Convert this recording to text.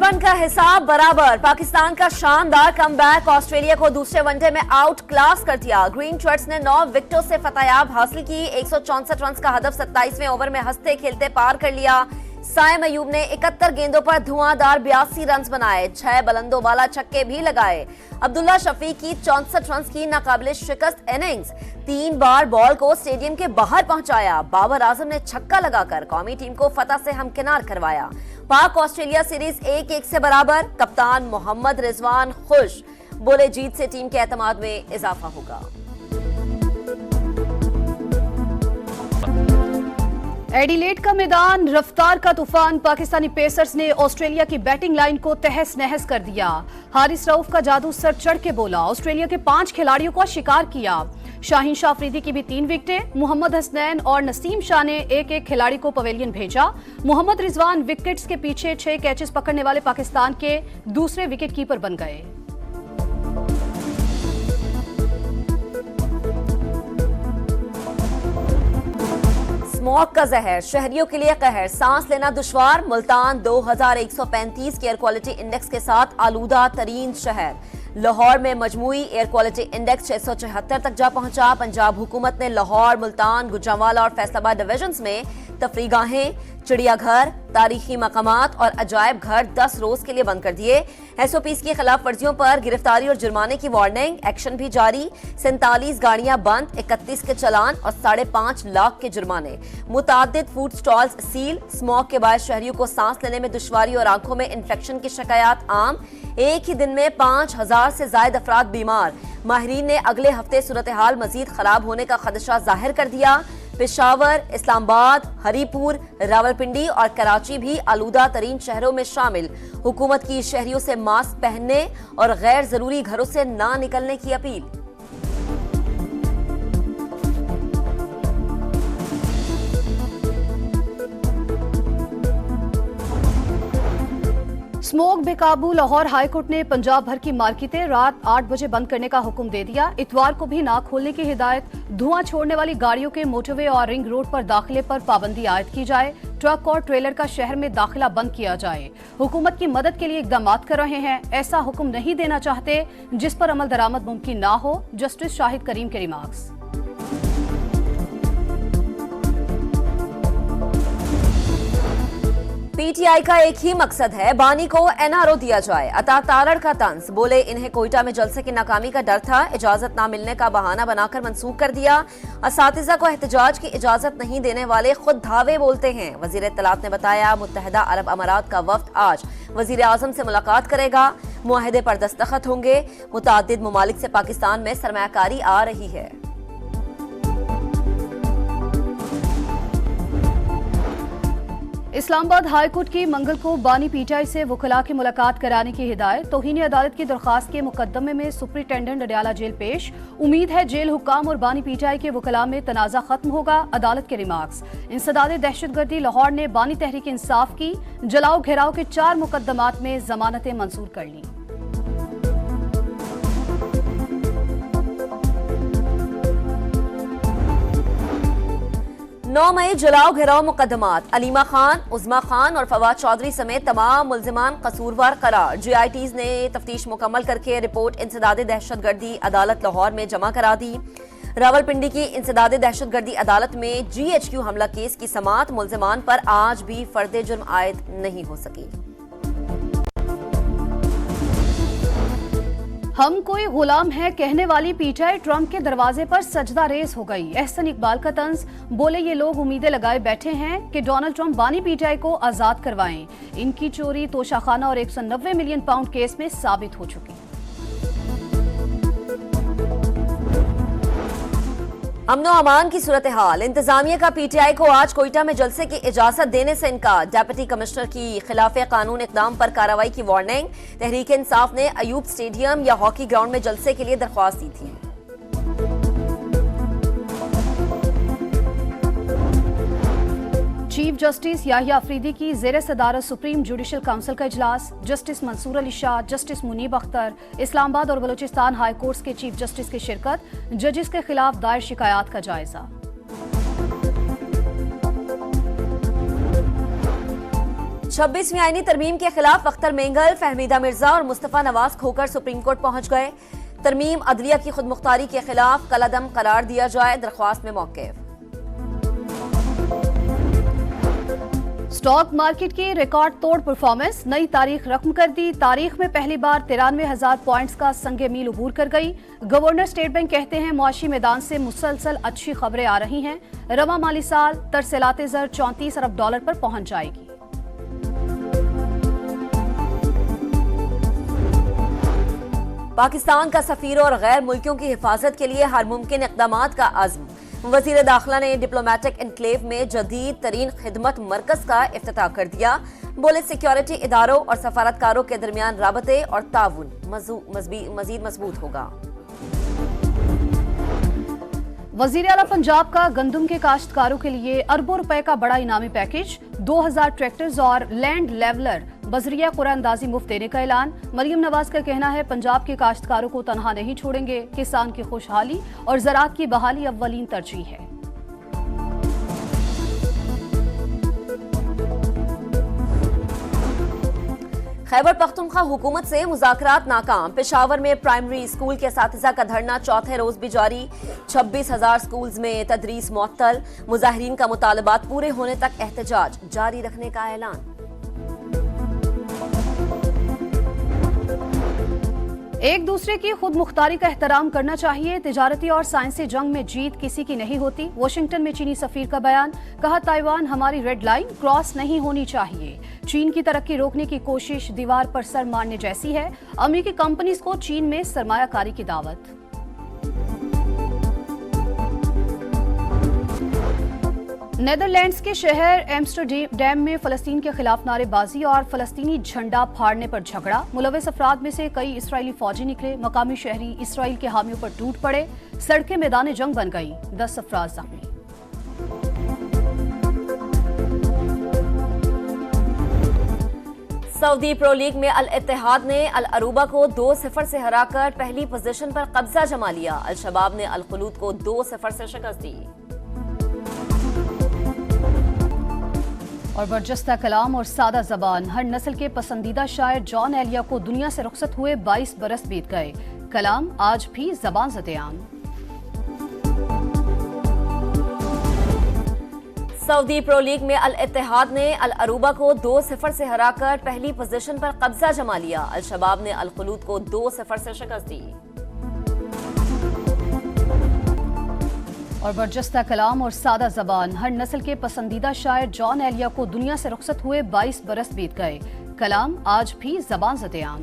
बचपन का हिसाब बराबर। पाकिस्तान का शानदार कमबैक, ऑस्ट्रेलिया को दूसरे वनडे में आउट क्लास कर दिया। ग्रीन शर्ट्स ने 9 विकेटों से फतेहयाब हासिल की। 164 रन का हदफ 27वें ओवर में हंसते खेलते पार कर लिया। साइम अयूब ने 71 गेंदों पर धुआंधार 82 रन बनाए, 6 बुलंदों वाला छक्के भी लगाए। अब्दुल्ला शफीक की 64 रन की नाकाबिले शिकस्त इनिंग्स, 3 बार बॉल को स्टेडियम के बाहर पहुंचाया। बाबर आजम ने छक्का लगाकर कौमी टीम को फतह से हमकिनार करवाया। पाक ऑस्ट्रेलिया सीरीज 1-1 से बराबर। कप्तान मोहम्मद रिजवान खुश, बोले जीत से टीम के एतमाद में इजाफा होगा। एडिलेड का मैदान, रफ्तार का तूफान। पाकिस्तानी पेसर्स ने ऑस्ट्रेलिया की बैटिंग लाइन को तहस नहस कर दिया। हारिस रऊफ का जादू सर चढ़ के बोला, ऑस्ट्रेलिया के 5 खिलाड़ियों को शिकार किया। शाहीन शाह अफरीदी की भी 3 विकेटें। मोहम्मद हसनैन और नसीम शाह ने एक खिलाड़ी को पवेलियन भेजा। मोहम्मद रिजवान विकेट्स के पीछे 6 कैचेस पकड़ने वाले पाकिस्तान के दूसरे विकेट कीपर बन गए। स्मॉग का जहर, शहरियों के लिए कहर। सांस लेना दुश्वार। मुल्तान 2135 के एयर क्वालिटी इंडेक्स के साथ आलूदा तरीन शहर। लाहौर में मजमूई एयर क्वालिटी इंडेक्स 674 तक जा पहुंचा। पंजाब हुकूमत ने लाहौर, मुल्तान, गुजरांवाला और फैसलाबाद डिविजन्स में तफरीगाहें, चिड़ियाघर, तारीखी मकामात और अजायब घर 10 रोज के लिए बंद कर दिए। एसओपीज की खिलाफ वर्जियों पर गिरफ्तारी और जुर्माने की वार्निंग, एक्शन भी जारी। 47 गाड़ियां बंद, 31 के चलान और 5.5 लाख के जुर्माने। मुतादिद फूड स्टॉल्स सील। स्मॉग के बायस शहरियों को सांस लेने में दुश्वारी और आंखों में इन्फेक्शन की शिकायत आम। एक ही दिन में 5000 से ज्यादा अफराद बीमार। माहिरीन ने अगले हफ्ते सूरत हाल मजीद खराब होने का खदशा जाहिर कर दिया। पेशावर, इस्लामाबाद, हरीपुर, रावलपिंडी और कराची भी आलूदा तरीन शहरों में शामिल। हुकूमत की शहरियों से मास्क पहनने और गैर जरूरी घरों से ना निकलने की अपील। स्मोक बेकाबू। लाहौर हाईकोर्ट ने पंजाब भर की मार्केटें रात 8 बजे बंद करने का हुक्म दे दिया। इतवार को भी ना खोलने की हिदायत। धुआं छोड़ने वाली गाड़ियों के मोटरवे और रिंग रोड पर दाखिले पर पाबंदी आयद की जाए। ट्रक और ट्रेलर का शहर में दाखिला बंद किया जाए। हुकूमत की मदद के लिए इकदाम कर रहे हैं, ऐसा हुक्म नहीं देना चाहते जिस पर अमल दरामद मुमकिन ना हो। जस्टिस शाहिद करीम के रिमार्क्स। पीटीआई का एक ही मकसद है, बानी को एनआरओ दिया जाए। अता तारड़ का तंज, बोले इन्हें कोयटा में जलसे की नाकामी का डर था, इजाजत ना मिलने का बहाना बनाकर मंसूख कर दिया। असातिज़ा को एहतजाज की इजाजत नहीं देने वाले खुद धावे बोलते हैं। वजीर इत्तलात ने बताया, मुत्तहिदा अरब अमारात का वफ्द आज वजीर आजम से मुलाकात करेगा। मुआहदे पर दस्तखत होंगे। मुताद्दिद ममालिक से पाकिस्तान में सरमायाकारी आ रही है। इस्लामाबाद हाईकोर्ट की मंगल को बानी पीटीआई से वकला की मुलाकात कराने की हिदायत। तौहीन अदालत की दरखास्त के मुकदमे में सुप्रिंटेंडेंट अडयाला जेल पेश। उम्मीद है जेल हुक्काम और बानी पीटीआई के वकला में तनाजा खत्म होगा। अदालत के रिमार्क्स। इंसदाद दहशतगर्दी। लाहौर ने बानी तहरीक इंसाफ की जलाओ घेराव के 4 मुकदमात में जमानतें मंजूर कर ली। 9 मई जलाओ घेराव मुकदमात। अलीमा खान, उज़मा खान और फवाद चौधरी समेत तमाम मुल्जिमान कसूरवार करार। जीआईटीज ने तफ्तीश मुकम्मल करके रिपोर्ट इंसदाद दहशतगर्दी अदालत लाहौर में जमा करा दी। रावलपिंडी की इंसदाद दहशतगर्दी अदालत में जीएचक्यू हमला केस की समाअत। मुल्जिमान पर आज भी फर्द जुर्म आयद नहीं हो सकी। हम कोई गुलाम है कहने वाली पीटीआई ट्रंप के दरवाजे पर सजदा रेज हो गई। एहसन इकबाल का तंज, बोले ये लोग उम्मीदें लगाए बैठे हैं कि डोनाल्ड ट्रंप बानी पीटीआई को आजाद करवाएं। इनकी चोरी, तोशाखाना और 190 मिलियन पाउंड केस में साबित हो चुकी। अमनो अमान की सूरत हाल। इंतजामिया का पीटीआई को आज कोयटा में जलसे की इजाजत देने से इनकार। डिप्टी कमिश्नर की खिलाफ कानून इकदाम पर कार्रवाई की वार्निंग। तहरीक इंसाफ ने अयूब स्टेडियम या हॉकी ग्राउंड में जलसे के लिए दरख्वास्त दी थी। चीफ जस्टिस याहिया अफरीदी की ज़ेर सदारत सुप्रीम जुडिशल काउंसिल का इजलास। जस्टिस मंसूर अली शाह, जस्टिस मुनीब अख्तर, इस्लामाबाद और बलूचिस्तान हाई कोर्ट्स के चीफ जस्टिस की शिरकत। जजेस के खिलाफ दायर शिकायत का जायजा। 26वीं आईनी तरमीम के खिलाफ अख्तर मेंगल, फहमीदा मिर्जा और मुस्तफा नवाज खोकर सुप्रीम कोर्ट पहुंच गए। तरमीम अदलिया की खुद मुख्तारी के खिलाफ कलादम करार दिया जाए, दरख्वास्त में मौक़िफ़। स्टॉक मार्केट की रिकॉर्ड तोड़ परफॉर्मेंस नई तारीख रकम कर दी। तारीख में पहली बार 93,000 पॉइंट्स का संगे मील उबूर कर गई। गवर्नर स्टेट बैंक कहते हैं मुआशी मैदान से मुसलसल अच्छी खबरें आ रही हैं। रवा माली साल तरसेलाते ज़र 34 अरब डॉलर पर पहुंच जाएगी। पाकिस्तान का सफीरों और गैर मुल्कियों की हिफाजत के लिए हर मुमकिन इक़दामात का अज़्म। वज़ीर दाखिला ने डिप्लोमेटिक एनक्लेव में जदीद तरीन खिदमत मरकज का इफ्तिताह कर दिया। बोले सिक्योरिटी इदारों और सफारतकारों के दरमियान राबते और ताउन मजीद मजबूत होगा। वज़ीर आला पंजाब का गंदम के काश्तकारों के लिए अरबों रुपए का बड़ा इनामी पैकेज, 2000 ट्रैक्टर्स और लैंड लेवलर बजरिया कुरानदाजी मुफ्त देने का ऐलान। मरियम नवाज का कहना है पंजाब के काश्तकारों को तनहा नहीं छोड़ेंगे। किसान की खुशहाली और ज़राअत की बहाली अव्वलीन तरजीह है। खैबर पख्तूनख्वा हुकूमत से मुज़ाकरात नाकाम। पेशावर में प्राइमरी स्कूल के असातिज़ा का धरना चौथे रोज भी जारी। 26,000 स्कूल्स में तदरीस मुअत्तल। मुजाहिरीन का मुतालबात पूरे होने तक एहतजाज जारी रखने का ऐलान। एक दूसरे की खुद मुख्तारी का एहतराम करना चाहिए। तिजारती और साइंसी जंग में जीत किसी की नहीं होती। वाशिंगटन में चीनी सफीर का बयान। कहा ताइवान हमारी रेड लाइन क्रॉस नहीं होनी चाहिए। चीन की तरक्की रोकने की कोशिश दीवार पर सर मारने जैसी है। अमेरिकी कंपनीज को चीन में सरमायाकारी की दावत। नेदरलैंड्स के शहर एम्स्टरडैम में फलस्तीन के खिलाफ नारेबाजी और फलस्तीनी झंडा फाड़ने पर झगड़ा। मुलविस अफराद में से कई इसराइली फौजी निकले। मकामी शहरी इसराइल के हामियों पर टूट पड़े। सड़कें मैदान जंग बन गई। 10 अफराद जख्मी। सऊदी प्रो लीग में अल इत्तेहाद ने अल अरूबा को 2-0 से हराकर पहली पोजीशन पर कब्जा जमा लिया। अल शबाब ने अल खुलूद को 2-0 से शिकस्त दी। और बरजस्ता कलाम और सादा जबान। हर नस्ल के पसंदीदा शायर जॉन एलिया को दुनिया से रुखसत हुए 22 बरस बीत गए। कलाम आज भी ज़बान ज़द-ए-आम। सऊदी प्रो लीग में अल इत्तेहाद ने अल अरूबा को 2-0 से हराकर पहली पोजीशन पर कब्जा जमा लिया। अल शबाब ने अल खुलूद को 2-0 से शिकस्त दी। और बरजस्ता कलाम और सादा जबान। हर नस्ल के पसंदीदा शायर जॉन एलिया को दुनिया से रुखसत हुए 22 बरस बीत गए। कलाम आज भी ज़बान ज़द-ए-आम।